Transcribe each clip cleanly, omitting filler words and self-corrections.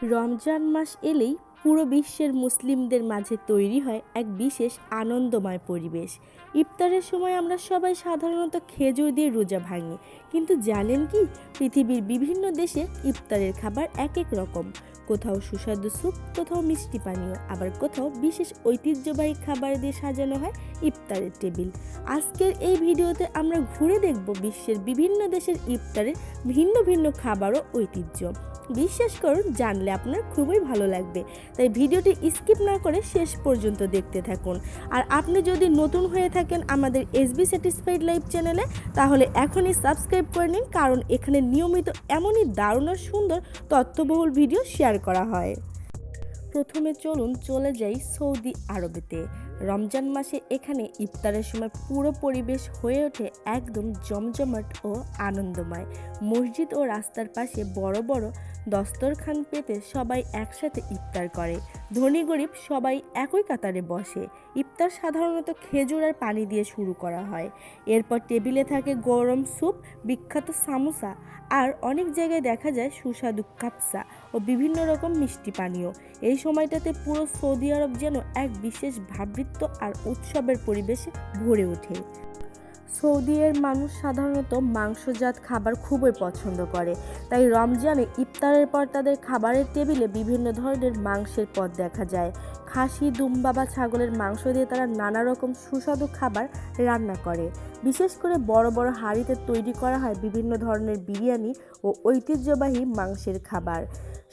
রমজান মাস এলেই পুরো বিশ্বের মুসলিমদের মাঝে তৈরি হয় এক বিশেষ আনন্দময় পরিবেশ। ইফতারের সময় আমরা সবাই সাধারণত খেজুর দিয়ে রোজা ভাঙি, কিন্তু জানেন কি, পৃথিবীর বিভিন্ন দেশে ইফতারের খাবার এক এক রকম। কোথাও সুস্বাদু স্যুপ, কোথাও মিষ্টি পানীয়, আবার কোথাও বিশেষ ঐতিহ্যবাহী খাবার দিয়ে সাজানো হয় ইফতারের টেবিল। আজকের এই ভিডিওতে আমরা ঘুরে দেখব বিশ্বের বিভিন্ন দেশের ইফতারের ভিন্ন ভিন্ন খাবার ও ঐতিহ্য। বিশ্বাস করুন, জানলে আপনার খুবই ভালো লাগবে, তাই ভিডিওটি স্কিপ না করে শেষ পর্যন্ত দেখতে থাকুন। আর আপনি যদি নতুন হয়ে থাকেন আমাদের এসবি স্যাটিসফাইড লাইফ চ্যানেলে, তাহলে এখনই সাবস্ক্রাইব করে নিন, কারণ এখানে নিয়মিত এমনই দারুণ আর সুন্দর তথ্যবহুল ভিডিও শেয়ার করা হয়। প্রথমে চলুন চলে যাই সৌদি আরবেতে। রমজান মাসে এখানে ইফতারের সময় পুরো পরিবেশ হয়ে ওঠে একদম জমজমাট ও আনন্দময়। মসজিদ ও রাস্তার পাশে বড় বড় দস্তরখান পেতে সবাই একসাথে ইফতার করে। ধনী গরিব সবাই একই কাতারে বসে। ইফতার সাধারণত খেজুর আর পানি দিয়ে শুরু করা হয়। এরপর টেবিলে থাকে গরম স্যুপ, বিখ্যাত সামোসা, আর অনেক জায়গায় দেখা যায় সুস্বাদু কাপসা ও বিভিন্ন রকম মিষ্টি পানীয়। এই সময়টাতে পুরো সৌদি আরব যেন এক বিশেষ ভ্রাতৃত্ব আর উৎসবের পরিবেশে ভরে ওঠে। সৌদির মানুষ সাধারণত মাংসজাত খাবার খুবই পছন্দ করে, তাই রমজানে ইফতারের পর তাদের খাবারের টেবিলে বিভিন্ন ধরনের মাংসের পদ দেখা যায়। খাসি, দুম্বা বা ছাগলের মাংস দিয়ে তারা নানা রকম সুস্বাদু খাবার রান্না করে। বিশেষ করে বড় বড় হাঁড়িতে তৈরি করা হয় বিভিন্ন ধরনের বিরিয়ানি ও ঐতিহ্যবাহী মাংসের খাবার।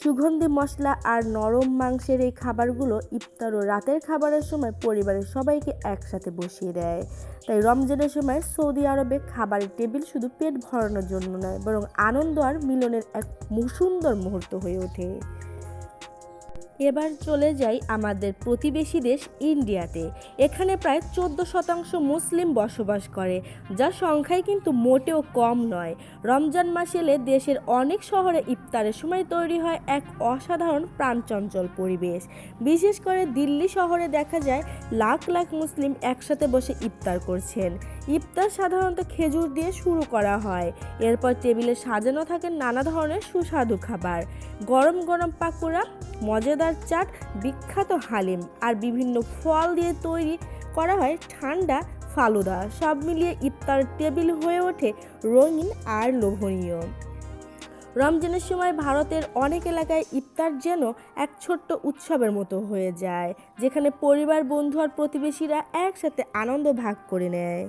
সুগন্ধি মশলা আর নরম মাংসের এই খাবারগুলো ইফতার ও রাতের খাবারের সময় পরিবারের সবাইকে একসাথে বসিয়ে দেয়। তাই রমজানের সময় সৌদি আরবে খাবারের টেবিল শুধু পেট ভরানোর জন্য নয়, বরং আনন্দ আর মিলনের এক সুন্দর মুহূর্ত হয়ে ওঠে। এবার চলে যাই আমাদের প্রতিবেশী দেশ ইন্ডিয়াতে। এখানে প্রায় 14% মুসলিম বসবাস করে, যার সংখ্যায় কিন্তু মোটেও কম নয়। রমজান মাস এলে দেশের অনেক শহরে ইফতারের সময় তৈরি হয় এক অসাধারণ প্রাণচঞ্চল পরিবেশ। বিশেষ করে দিল্লি শহরে দেখা যায় লাখ লাখ মুসলিম একসাথে বসে ইফতার করছেন। ইফতার সাধারণত খেজুর দিয়ে শুরু করা হয়। এরপর টেবিলে সাজানো থাকে নানা ধরনের সুস্বাদু খাবার, গরম গরম পাকোড়া, মজাদার চাট, বিখ্যাত হালিম আর বিভিন্ন ফল দিয়ে তৈরি করা হয় ঠান্ডা ফালুদা। সব মিলিয়ে ইফতার টেবিল হয়ে ওঠে রঙিন আর লোভনীয়। রমজানের সময় ভারতের অনেক এলাকায় ইফতার যেন এক ছোট্ট উৎসবের মতো হয়ে যায়, যেখানে পরিবার, বন্ধু আর প্রতিবেশীরা একসাথে আনন্দ ভাগ করে নেয়।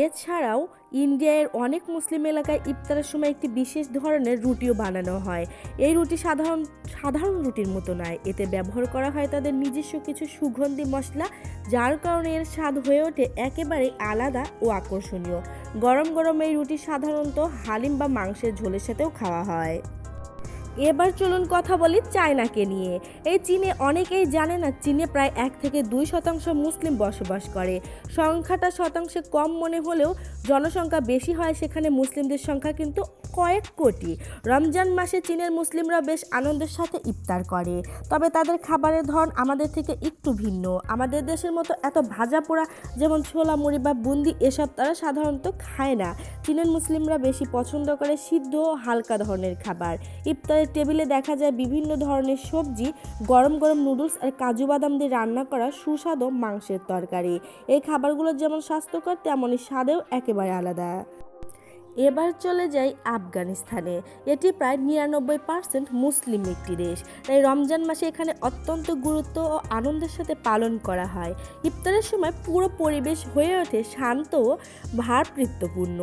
এছাড়াও ইন্ডিয়ার অনেক মুসলিম এলাকায় ইফতারের সময় একটি বিশেষ ধরনের রুটিও বানানো হয়। এই রুটি সাধারণ রুটির মতো নয়, এতে ব্যবহার করা হয় তাদের নিজস্ব কিছু সুগন্ধি মশলা, যার কারণে এর স্বাদ হয়ে ওঠে একেবারে আলাদা ও আকর্ষণীয়। গরম গরম এই রুটি সাধারণত হালিম বা মাংসের ঝোলের সাথেও খাওয়া হয়। এবার চলুন কথা বলি চায়নাকে নিয়ে। এই চীনে অনেকেই জানে না, চীনে প্রায় 1-2% মুসলিম বসবাস করে। সংখ্যাটা শতাংশে কম মনে হলেও জনসংখ্যা বেশি হয় সেখানে মুসলিমদের সংখ্যা কিন্তু কয়েক কোটি। রমজান মাসে চীনের মুসলিমরা বেশ আনন্দের সাথে ইফতার করে, তবে তাদের খাবারের ধরন আমাদের থেকে একটু ভিন্ন। আমাদের দেশের মতো এত ভাজা পোড়া, যেমন ছোলা, মুড়ি বা বুন্দি, এসব তারা সাধারণত খায় না। চীনের মুসলিমরা বেশি পছন্দ করে সিদ্ধ ও হালকা ধরনের খাবার। ইফতারের টেবিলে দেখা যায় বিভিন্ন ধরনের সবজি, গরম গরম নুডলস আর কাজু বাদাম দিয়ে রান্না করা সুস্বাদু মাংসের তরকারি। এই খাবারগুলো যেমন স্বাস্থ্যকর, তেমনই স্বাদেও একেবারে আলাদা। এবার চলে যাই আফগানিস্তানে। এটি প্রায় 99% মুসলিম একটি দেশ, তাই রমজান মাসে এখানে অত্যন্ত গুরুত্ব ও আনন্দের সাথে পালন করা হয়। ইফতারের সময় পুরো পরিবেশ হয়ে ওঠে শান্ত ও ভ্রাতৃত্বপূর্ণ।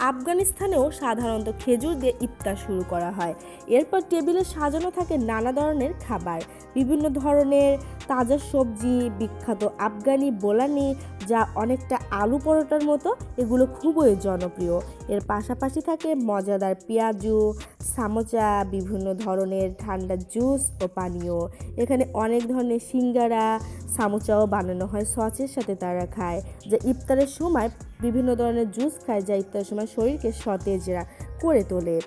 আফগানিস্তানেও সাধারণত খেজুর দিয়ে ইফতার শুরু করা হয়। এরপর টেবিলে সাজানো থাকে নানা ধরনের খাবার, বিভিন্ন ধরনের তাজা সবজি, বিখ্যাত আফগানি বোলানি, যা অনেকটা আলু পরোটার মতো, এগুলো খুবই জনপ্রিয়। এর পাশাপাশি থাকে মজাদার পেঁয়াজু, সামোচা, বিভিন্ন ধরনের ঠান্ডা জুস ও পানীয়। এখানে অনেক ধরনের সিঙ্গারা, সামোচাও বানানো হয়, সসের সাথে তারা খায়, যা ইফতারের সময় বিভিন্ন ধরনের জুস খায়, যা ইফতারের সময় শরীরকে সতেজ করে তোলে।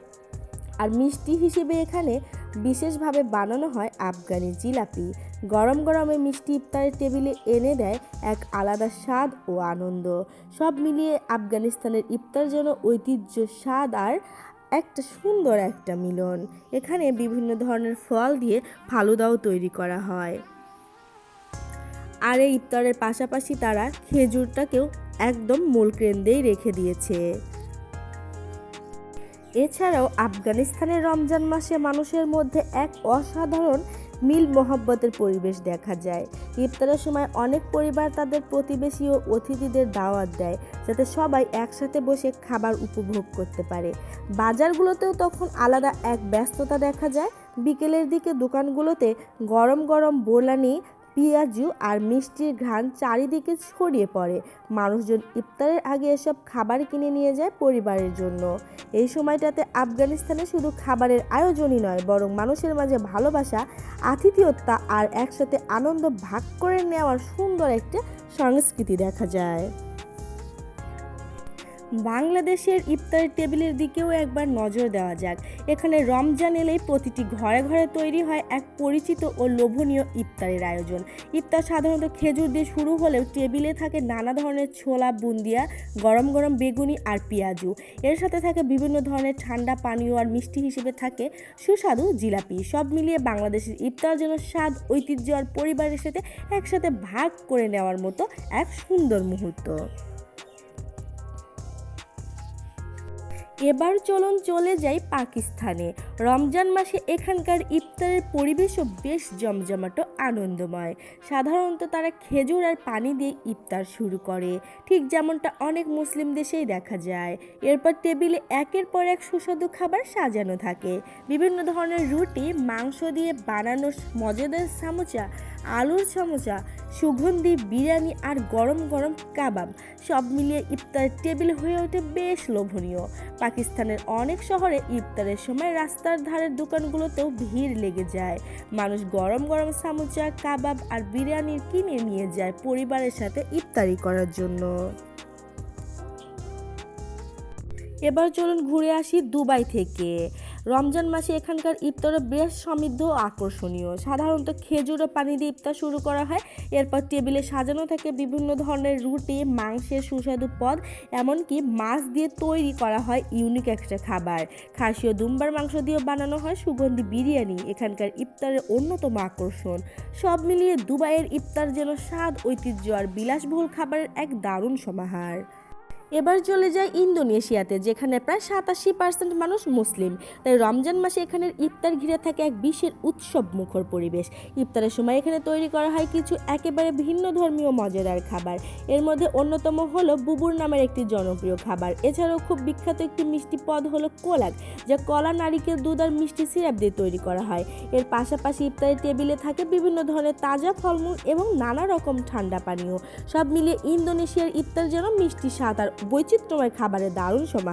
আর মিষ্টি হিসেবে এখানে বিশেষভাবে বানানো হয় আফগানি জিলাপি। গরম গরম এই মিষ্টি ইফতারের টেবিলে এনে দেয় এক আলাদা স্বাদ ও আনন্দ। সব মিলিয়ে আফগানিস্তানের ইফতার যেন ঐতিহ্য, স্বাদ আর একটা সুন্দর একটা মিলন। এখানে বিভিন্ন ধরনের ফল দিয়ে ফালুদাও তৈরি করা হয়। আর এই ইফতারের পাশাপাশি তারা খেজুরটাকেও একদম মূল কেন্দ্রেই রেখে দিয়েছে। এছাড়াও আফগানিস্তানের রমজান মাসে মানুষের মধ্যে এক অসাধারণ মিল মহব্বতের পরিবেশ দেখা যায়। ইফতারের সময় অনেক পরিবার তাদের প্রতিবেশী ও অতিথিদের দাওয়াত দেয়, যাতে সবাই একসাথে বসে খাবার উপভোগ করতে পারে। বাজারগুলোতেও তখন আলাদা এক ব্যস্ততা দেখা যায়। বিকেলের দিকে দোকানগুলোতে গরম গরম বোরহানি, পেঁয়াজু আর মিষ্টির ঘ্রাণ চারিদিকে ছড়িয়ে পড়ে। মানুষজন ইফতারের আগে এসব খাবার কিনে নিয়ে যায় পরিবারের জন্য। এই সময়টাতে আফগানিস্তানে শুধু খাবারের আয়োজনই নয়, বরং মানুষের মাঝে ভালোবাসা, আতিথেয়তা আর একসাথে আনন্দ ভাগ করে নেওয়ার সুন্দর একটা সংস্কৃতি দেখা যায়। বাংলাদেশের ইফতারের টেবিলের দিকেও একবার নজর দেওয়া যাক। এখানে রমজান এলেই প্রতিটি ঘরে ঘরে তৈরি হয় এক পরিচিত ও লোভনীয় ইফতারের আয়োজন। ইফতার সাধারণত খেজুর দিয়ে শুরু হলেও টেবিলে থাকে নানা ধরনের ছোলা, বুন্দিয়া, গরম গরম বেগুনি আর পেঁয়াজু। এর সাথে থাকে বিভিন্ন ধরনের ঠান্ডা পানীয় আর মিষ্টি হিসেবে থাকে সুস্বাদু জিলাপি। সব মিলিয়ে বাংলাদেশের ইফতার যেন স্বাদ, ঐতিহ্য আর পরিবারের সাথে একসাথে ভাগ করে নেওয়ার মতো এক সুন্দর মুহূর্ত। এবার চলুন চলে যাই পাকিস্তানে। রমজান মাসে এখানকার ইফতারের পরিবেশও বেশ জমজমাট, আনন্দময়। সাধারণত তারা খেজুর আর পানি দিয়ে ইফতার শুরু করে, ঠিক যেমনটা অনেক মুসলিম দেশেই দেখা যায়। এরপর টেবিলে একের পর এক সুস্বাদু খাবার সাজানো থাকে। বিভিন্ন ধরনের রুটি, মাংস দিয়ে বানানো মজাদার সামোসা, আলুর সমোসা, সুগন্ধি বিরিয়ানি আর গরম গরম কাবাব, সব মিলিয়ে ইফতারের টেবিল হয়ে ওঠে বেশ লোভনীয়। পাকিস্তানের অনেক শহরে ইফতারের সময় রাস্তার ধারের দোকানগুলোতেও ভিড় লেগে যায়। মানুষ গরম গরম সামোসা, কাবাব আর বিরিয়ানি কিনে নিয়ে যায় পরিবারের সাথে ইফতারি করার জন্য। এবার চলুন ঘুরে আসি দুবাই থেকে। রমজান মাসে এখানকার ইফতারও বেশ সমৃদ্ধ ও আকর্ষণীয়। সাধারণত খেজুর ও পানি দিয়ে ইফতার শুরু করা হয়। এরপর টেবিলে সাজানো থাকে বিভিন্ন ধরনের রুটি, মাংসের সুস্বাদু পদ, এমনকি মাছ দিয়ে তৈরি করা হয় ইউনিক একটা খাবার। খাসি ও দুম্বার মাংস দিয়েও বানানো হয় সুগন্ধি বিরিয়ানি, এখানকার ইফতারের অন্যতম আকর্ষণ। সব মিলিয়ে দুবাইয়ের ইফতার যেন স্বাদ, ঐতিহ্য আর বিলাসবহুল খাবারের এক দারুণ সমাহার। এবার চলে যায় ইন্দোনেশিয়াতে, যেখানে প্রায় 87% মানুষ মুসলিম। তাই রমজান মাসে এখানের ইফতার ঘিরে থাকে এক বিশেষ উৎসব মুখর পরিবেশ। ইফতারের সময় এখানে তৈরি করা হয় কিছু একেবারে ভিন্ন ধর্মীয় মজাদার খাবার। এর মধ্যে অন্যতম হলো বুবুর নামের একটি জনপ্রিয় খাবার। এছাড়াও খুব বিখ্যাত একটি মিষ্টি পদ হলো কোলাক, যা কলা, নারিকেল, দুধ আর মিষ্টি সিরাপ দিয়ে তৈরি করা হয়। এর পাশাপাশি ইফতারের টেবিলে থাকে বিভিন্ন ধরনের তাজা ফলমূল এবং নানা রকম ঠান্ডা পানীয়। সব মিলিয়ে ইন্দোনেশিয়ার ইফতার যেন মিষ্টি, স্বাদ আর বৈচিত্র্যময় খাবারের দারুণ সমাহার।